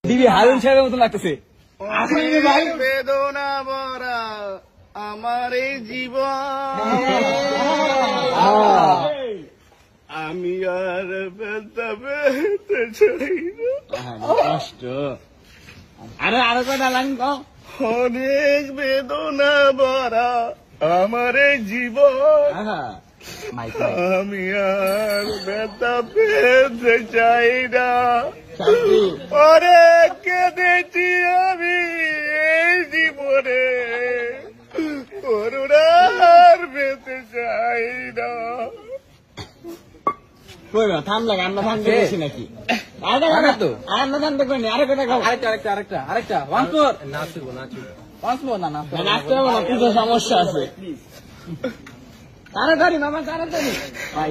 দিবি হারুন সাহেবের মতো লাগতেছে। বেদনা ভরা আমার এই জীবন, আমি আর ব্যথা পেতে চাই না। কষ্ট আরো কটা লাইন কও। অনেক বেদনা ভরা আমার এই জীবন, আমি আর ব্যথা পেতে চাই না। অনেক কেঁদেছি আমি এই জীবনে, করুণার পেতে চাই না। থামলা আমরা থামতে গেছি নাকি? আরেকটা নাচতে হবে না, কিছু সমস্যা আছে। তাড়াতাড়ি মামা তাড়াতাড়ি ভাই।